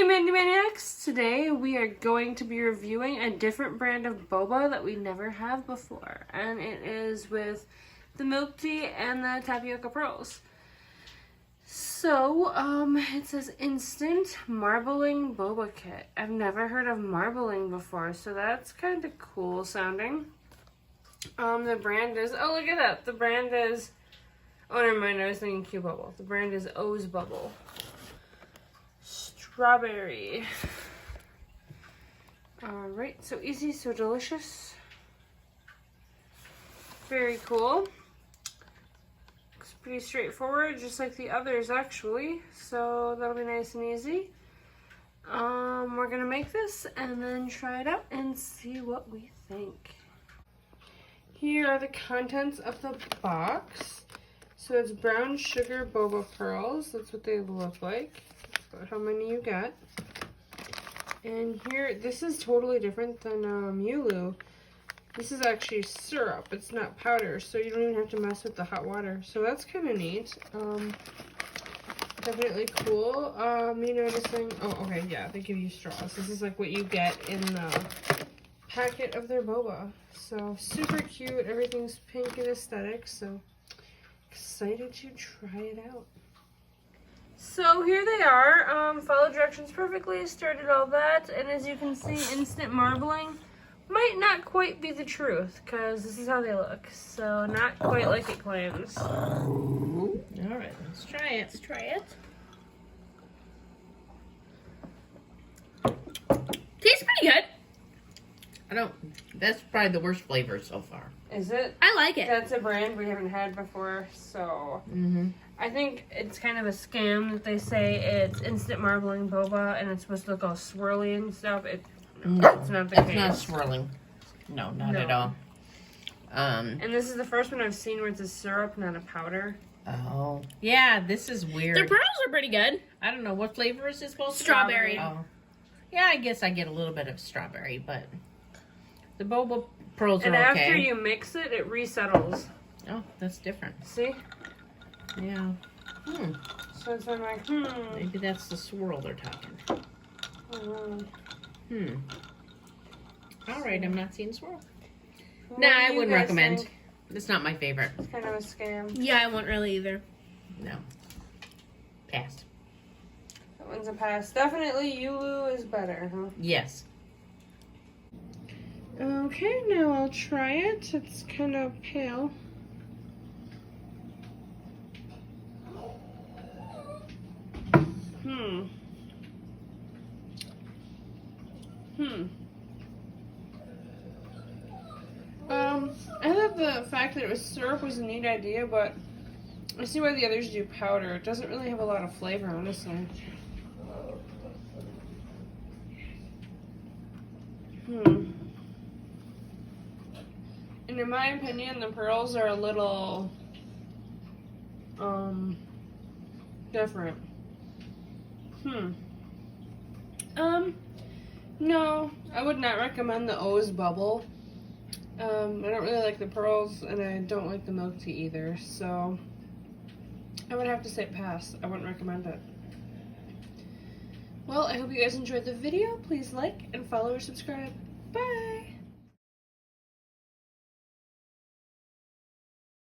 Hey Mandi maniacs! Today we are going to be reviewing a different brand of boba that we never have before, and it is with the milk tea and the tapioca pearls. So, it says instant marbling boba kit. I've never heard of marbling before, so that's kind of cool sounding. The brand is, oh look at that, the brand is, oh never mind, I was thinking Q Bubble. The brand is O's Bubble. Strawberry. Alright, so easy, so delicious. Very cool. Looks pretty straightforward, just like the others actually. So that'll be nice and easy. We're gonna make this and then try it out and see what we think. Here are the contents of the box. So it's brown sugar boba pearls. That's what they look like. How many you got. And here, this is totally different than Yulu. This is actually syrup. It's not powder, so you don't even have to mess with the hot water. So that's kind of neat. Definitely cool. Me noticing, oh, okay, yeah, they give you straws. This is like what you get in the packet of their boba. So super cute. Everything's pink and aesthetic, so excited to try it out. So here they are, follow directions perfectly, started all that, and as you can see, instant marbling might not quite be the truth, because this is how they look, so not quite like it claims. Alright, let's try it. Let's try it. Tastes pretty good. That's probably the worst flavor so far. Is it? I like it. That's a brand we haven't had before, so I think it's kind of a scam that they say it's instant marbling boba and it's supposed to look all swirly and stuff. No, it's not the case. It's not swirling. No, not at all. And this is the first one I've seen where it's a syrup, not a powder. Oh. Yeah, this is weird. Their pearls are pretty good. I don't know. What flavor is this called? Strawberry. Oh. Yeah, I guess I get a little bit of strawberry, but the boba pearls are and okay. And after you mix it, it resettles. Oh, that's different. See? Yeah. So it's like, Maybe that's the swirl they're talking. All right, I'm not seeing swirl. Nah, I wouldn't recommend. Think? It's not my favorite. It's kind of a scam. Yeah, I won't really either. No. Pass. That one's a pass. Definitely Yulu is better, huh? Yes. Okay, now I'll try it. It's kind of pale. I thought the fact that it was syrup was a neat idea, but I see why the others do powder. It doesn't really have a lot of flavor, honestly. And in my opinion, the pearls are a little, different. No, I would not recommend the O's Bubble. I don't really like the pearls, and I don't like the milk tea either, so I would have to say pass. I wouldn't recommend it. Well, I hope you guys enjoyed the video. Please like and follow or subscribe. Bye!